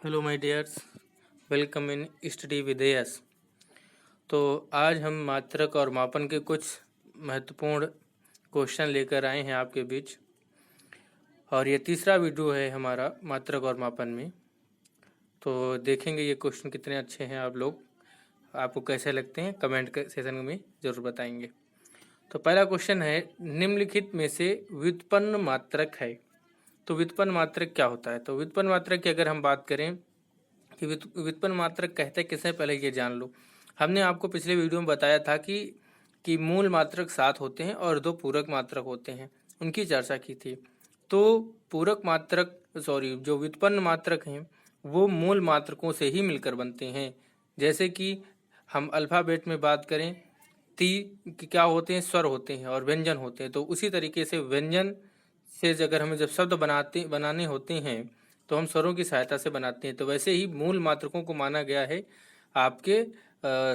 Hello my dears, welcome in study with S. तो आज हम मात्रक और मापन के कुछ महत्वपूर्ण क्वेश्चन लेकर आए हैं आपके बीच, और ये तीसरा वीडियो है हमारा मात्रक और मापन में। तो देखेंगे ये क्वेश्चन कितने अच्छे हैं, आप लोग आपको कैसे लगते हैं कमेंट सेशन में ज़रूर बताएंगे। तो पहला क्वेश्चन है, निम्नलिखित में से व्युत्पन्न मात्रक है। तो व्युत्पन्न मात्रक क्या होता है? तो व्युत्पन्न मात्रक की अगर हम बात करें कि व्युत्पन्न मात्रक कहते हैं किसे, पहले ये जान लो। हमने आपको पिछले वीडियो में बताया था कि मूल मात्रक 7 होते हैं और 2 पूरक मात्रक होते हैं, उनकी चर्चा की थी। तो पूरक मात्रक जो व्युत्पन्न मात्रक हैं वो मूल मात्रकों से ही मिलकर बनते हैं। जैसे कि हम अल्फ़ाबेट में बात करें, कि क्या होते हैं, स्वर होते हैं और व्यंजन होते हैं। तो उसी तरीके से व्यंजन से अगर हमें जब शब्द बनाने होते हैं तो हम स्वरों की सहायता से बनाते हैं। तो वैसे ही मूल मात्रकों को माना गया है आपके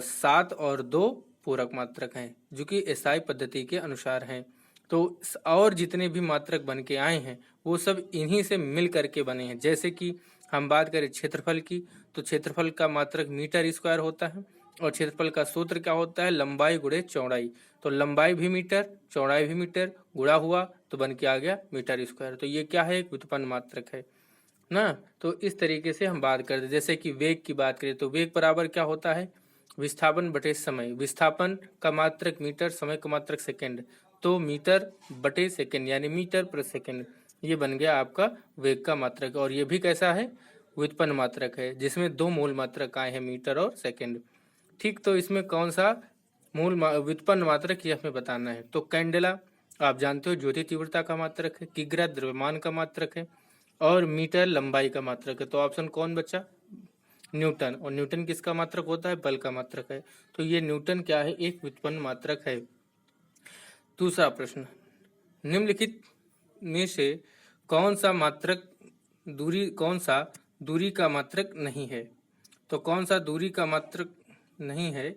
7 और 2 पूरक मात्रक हैं, जो कि एसआई पद्धति के अनुसार हैं। तो और जितने भी मात्रक बन के आए हैं वो सब इन्हीं से मिल करके बने हैं। जैसे कि हम बात करें क्षेत्रफल की, तो क्षेत्रफल का मात्रक मीटर स्क्वायर होता है, और क्षेत्रफल का सूत्र क्या होता है, लंबाई गुणे चौड़ाई। तो लंबाई भी मीटर, चौड़ाई भी मीटर, गुणा हुआ तो बन के आ गया मीटर स्क्वायर। तो ये क्या है, एक व्युत्पन्न मात्रक है ना। तो इस तरीके से हम बात करते हैं। जैसे कि वेग की बात करें तो वेग बराबर क्या होता है, विस्थापन बटे समय। विस्थापन का मात्रक मीटर, समय का मात्रक सेकंड, तो मीटर बटे सेकंड यानी मीटर प्रति सेकंड, ये बन गया आपका वेग का मात्रक। और ये भी कैसा है, व्युत्पन्न मात्रक है, जिसमें 2 मूल मात्रक आए हैं, मीटर और सेकंड। ठीक, तो इसमें कौन सा व्युत्पन्न मात्रक ये हमें बताना है। तो कैंडेला आप जानते हो ज्योति तीव्रता का मात्रक है, किग्रा द्रव्यमान का मात्रक है, और मीटर लंबाई का मात्रक है। तो ऑप्शन कौन बचा, न्यूटन। और न्यूटन किसका मात्रक होता है, बल का मात्रक है। तो ये न्यूटन क्या है, एक व्युत्पन्न मात्रक है। दूसरा प्रश्न, निम्नलिखित में से कौन सा दूरी का मात्रक नहीं है। तो कौन सा दूरी का मात्रक नहीं है,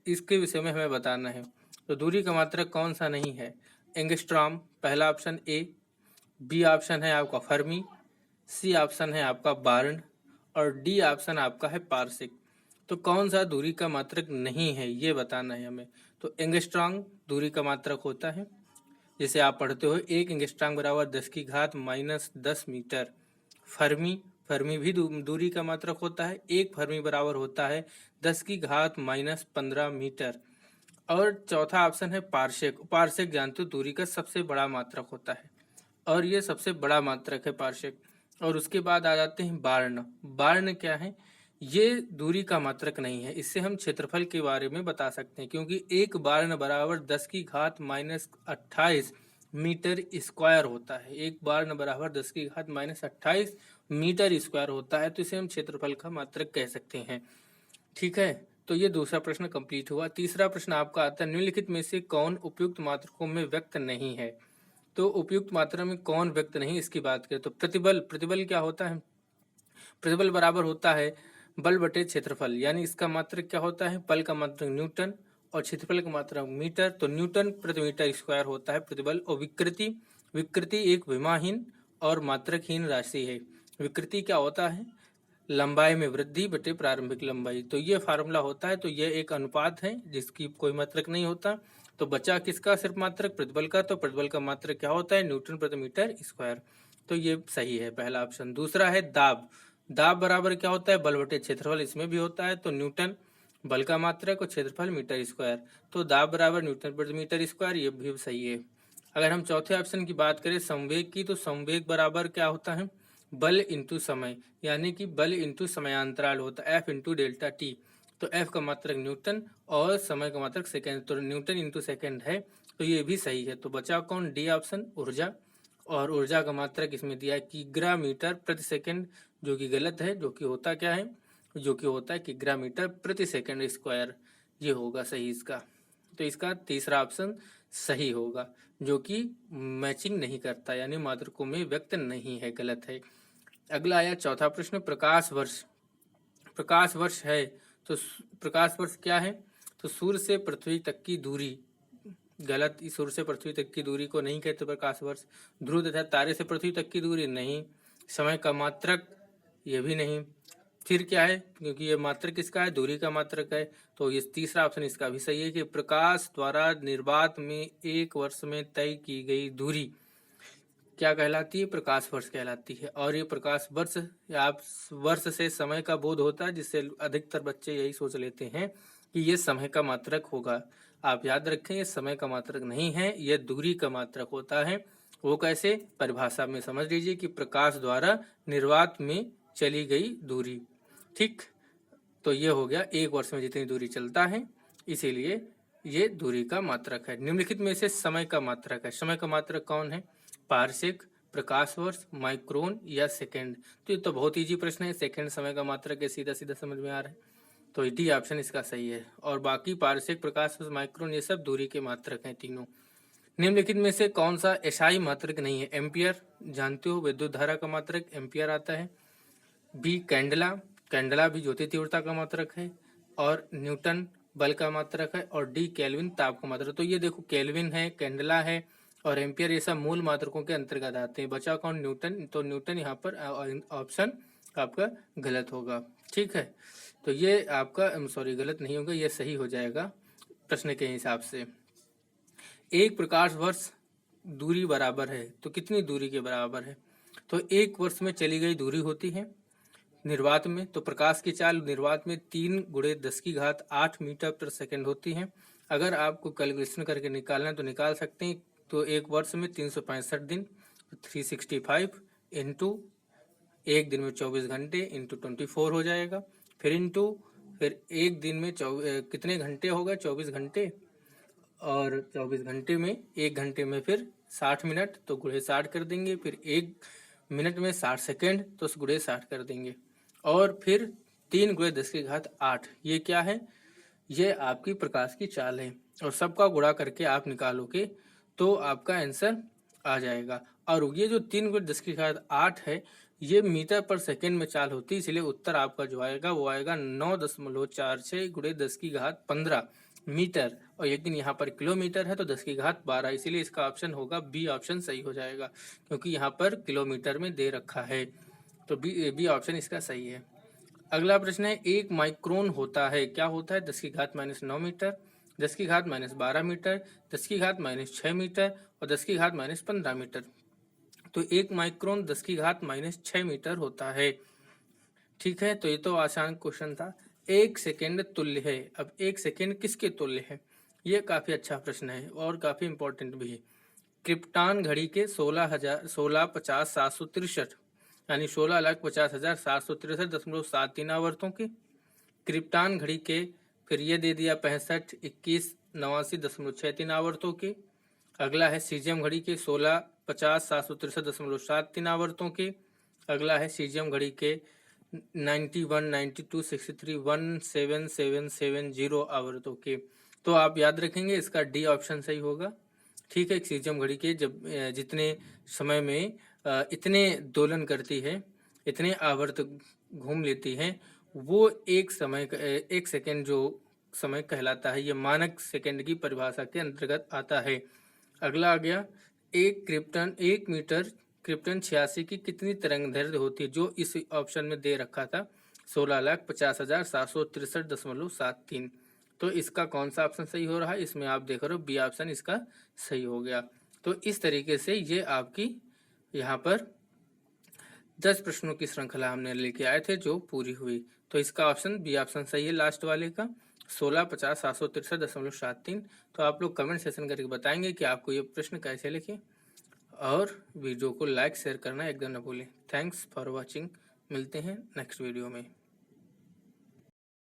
इसके विषय में हमें बताना है। तो दूरी का मात्रक कौन सा नहीं है, एंगस्ट्रॉम पहला ऑप्शन ए, बी ऑप्शन है आपका फर्मी, सी ऑप्शन है आपका बार्न, और डी ऑप्शन आपका है पार्सिक। तो कौन सा दूरी का मात्रक नहीं है ये बताना है हमें। तो एंगस्ट्रॉम दूरी का मात्रक होता है, जिसे आप पढ़ते हो 1 एंगस्ट्रॉम बराबर 10 की घात -10 मीटर। फर्मी भी दूरी का मात्रक होता है, 1 फर्मी बराबर होता है 10 की घात -15 मीटर। और चौथा ऑप्शन है पार्सेक। पार्सेक जानते हो दूरी का सबसे बड़ा मात्रक होता है, और ये सबसे बड़ा मात्रक है पार्सेक। और उसके बाद आ जाते हैं बार्ण। बार्ण क्या है, ये दूरी का मात्रक नहीं है, इससे हम क्षेत्रफल के बारे में बता सकते हैं, क्योंकि 1 बार्ण बराबर 10 की घात -28 मीटर स्क्वायर होता है। 1 बार्ण बराबर 10 की घात -28 मीटर स्क्वायर होता है, तो इसे हम क्षेत्रफल का मात्रक कह सकते हैं। ठीक है, तो ये दूसरा प्रश्न कंप्लीट हुआ। तीसरा प्रश्न आपका आता है, निम्नलिखित में से कौन उपयुक्त मात्रकों में व्यक्त नहीं है। तो उपयुक्त मात्रा में कौन व्यक्त नहीं, इसकी बात करें तो प्रतिबल क्या होता है, प्रतिबल बराबर होता है बल बटे क्षेत्रफल, यानी इसका मात्रक क्या होता है, बल का मात्रक न्यूटन और क्षेत्रफल का मात्रक मीटर। तो न्यूटन प्रति मीटर स्क्वायर होता है प्रतिबल। और विकृति एक विमाहीन और मात्रकहीन राशि है। विकृति क्या होता है, लंबाई में वृद्धि बटे प्रारंभिक लंबाई। तो ये फार्मूला होता है। तो ये एक अनुपात है जिसकी कोई मात्रक नहीं होता। तो बचा किसका सिर्फ मात्रक, प्रतिबल का। तो प्रतिबल का मात्रक क्या होता है, न्यूटन प्रति मीटर स्क्वायर। तो ये सही है पहला ऑप्शन। दूसरा है दाब। दाब बराबर क्या होता है, बल बटे क्षेत्रफल, इसमें भी होता है। तो न्यूटन बल का मात्रक और क्षेत्रफल मीटर स्क्वायर, तो दाब बराबर न्यूटन प्रति मीटर स्क्वायर, ये भी सही है। अगर हम चौथे ऑप्शन की बात करें संवेग की, तो संवेग बराबर क्या होता है, बल इंटू समय, यानी कि बल इंटू समयांतराल होता है, एफ इंटू डेल्टा टी। तो एफ का मात्रक न्यूटन और समय का मात्रक सेकेंड, तो न्यूटन इंटू सेकेंड है। तो ये भी सही है। तो बचा कौन, डी ऑप्शन ऊर्जा। और ऊर्जा का मात्रक इसमें दिया है किग्रा मीटर प्रति सेकेंड, जो कि गलत है। जो कि होता क्या है, जो कि होता है किग्रा मीटर प्रति सेकेंड स्क्वायर, ये होगा सही इसका। तो इसका तीसरा ऑप्शन सही होगा, जो कि मैचिंग नहीं करता, यानी मात्रकों में व्यक्त नहीं है, गलत है। अगला आया चौथा प्रश्न, प्रकाश वर्ष। प्रकाश वर्ष है तो प्रकाश वर्ष क्या है, तो सूर्य से पृथ्वी तक की दूरी, गलत। सूर्य से पृथ्वी तक की दूरी को नहीं कहते प्रकाश वर्ष। ध्रुव तथा तारे से पृथ्वी तक की दूरी नहीं। समय का मात्रक, ये भी नहीं। फिर क्या है, क्योंकि ये मात्रक किसका है, दूरी का मात्रक है, तो ये तीसरा ऑप्शन इसका भी सही है कि प्रकाश द्वारा निर्वात में एक वर्ष में तय की गई दूरी क्या कहलाती है, प्रकाश वर्ष कहलाती है। और ये प्रकाश वर्ष या आप वर्ष से समय का बोध होता है, जिससे अधिकतर बच्चे यही सोच लेते हैं कि ये समय का मात्रक होगा। आप याद रखें, ये समय का मात्रक नहीं है, यह दूरी का मात्रक होता है। वो कैसे, परिभाषा में समझ लीजिए कि प्रकाश द्वारा निर्वात में चली गई दूरी। ठीक, तो ये हो गया एक वर्ष में जितनी दूरी चलता है, इसीलिए ये दूरी का मात्रक है। निम्नलिखित में से समय का मात्रक है, समय का मात्रक कौन है, पारसेक, प्रकाश वर्ष, माइक्रोन या सेकंड। तो ये तो बहुत इजी प्रश्न है, सेकंड समय का मात्रक है, सीधा सीधा समझ में आ रहा है, तो डी ऑप्शन इसका सही है। और बाकी पारसेक, प्रकाश वर्ष, माइक्रोन ये सब दूरी के मात्रक हैं तीनों। निम्नलिखित में से कौन सा एसआई मात्रक नहीं है, एम्पियर, जानते हो विद्युत धारा का मात्रक एम्पियर आता है। बी कैंडला, कैंडला भी ज्योति तीव्रता का मात्रक है। और न्यूटन बल का मात्रक है। और डी केल्विन ताप का मात्रक। तो ये देखो केल्विन है, कैंडला है और एम्पियर, ये सब मूल मात्रकों के अंतर्गत आते हैं। बचा कौन, न्यूटन, तो न्यूटन यहाँ पर ऑप्शन आपका गलत होगा। ठीक है, तो ये आपका सॉरी गलत नहीं होगा, ये सही हो जाएगा प्रश्न के हिसाब से। एक प्रकाश वर्ष दूरी बराबर है, तो कितनी दूरी के बराबर है, तो एक वर्ष में चली गई दूरी होती है निर्वात में। तो प्रकाश की चाल निर्वात में 3 × 10⁸ मीटर पर सेकंड होती है। अगर आपको कैलकुलेशन करके निकालना है तो निकाल सकते हैं। तो एक वर्ष में 365 दिन, 365 इंटू एक दिन में 24 घंटे इंटू 24 हो जाएगा। फिर एक दिन में कितने घंटे होगा, 24 घंटे, और 24 घंटे में एक घंटे में फिर 60 मिनट, तो गुणे 60 कर देंगे। फिर एक मिनट में 60 सेकेंड, तो गुणे 60 कर देंगे। और फिर 3 × 10⁸, ये क्या है, ये आपकी प्रकाश की चाल है। और सबका गुणा करके आप निकालोगे तो आपका आंसर आ जाएगा। और ये जो 3 × 10⁸ है, ये मीटर पर सेकेंड में चाल होती है, इसलिए उत्तर आपका जो आएगा वो आएगा 9.46 × 10⁻15 मीटर। और लेकिन यहाँ पर किलोमीटर है तो 10⁻12, इसीलिए इसका ऑप्शन होगा बी ऑप्शन सही हो जाएगा, क्योंकि यहाँ पर किलोमीटर में दे रखा है। तो बी ऑप्शन इसका सही है। अगला प्रश्न है, एक माइक्रोन होता है, क्या होता है, 10⁻9 मीटर, 10⁻12 मीटर, 10⁻6 मीटर और 10⁻15 मीटर। तो एक माइक्रोन 10⁻6 मीटर होता है। ठीक है, तो ये तो आसान क्वेश्चन था। एक सेकेंड तुल्य है, अब एक सेकेंड किसके तुल्य है, ये काफी अच्छा प्रश्न है और काफी इंपॉर्टेंट भी है। क्रिप्टॉन घड़ी के 16,50,763 यानी 16,50,763.73 आवर्तों के क्रिप्टॉन घड़ी के, फिर ये दे दिया 65,21,89.63 आवर्तों के। अगला है सीजियम घड़ी के 16,50,763.73 आवर्तों के। अगला है सीजियम घड़ी के 91, 92, 63, 17770 आवर्तों के। तो आप याद रखेंगे इसका डी ऑप्शन सही होगा। ठीक है, सीजियम घड़ी के जब जितने समय में इतने दोलन करती है, इतने आवर्त घूम लेती है, वो एक सेकेंड जो समय कहलाता है, ये मानक सेकेंड की परिभाषा के अंतर्गत आता है। अगला आ गया, एक मीटर क्रिप्टन 86 की कितनी तरंग दैर्ध्य होती है, जो इस ऑप्शन में दे रखा था 16,50,763.73। तो इसका कौन सा ऑप्शन सही हो रहा है, इसमें आप देख रहे हो बी ऑप्शन इसका सही हो गया। तो इस तरीके से ये आपकी यहाँ पर 10 प्रश्नों की श्रृंखला हमने लेके आए थे जो पूरी हुई। तो इसका ऑप्शन बी ऑप्शन सही है लास्ट वाले का 16,50,763.73। तो आप लोग कमेंट सेशन करके बताएंगे कि आपको ये प्रश्न कैसे लिखे, और वीडियो को लाइक शेयर करना एकदम न भूलें। थैंक्स फॉर वॉचिंग, मिलते हैं नेक्स्ट वीडियो में।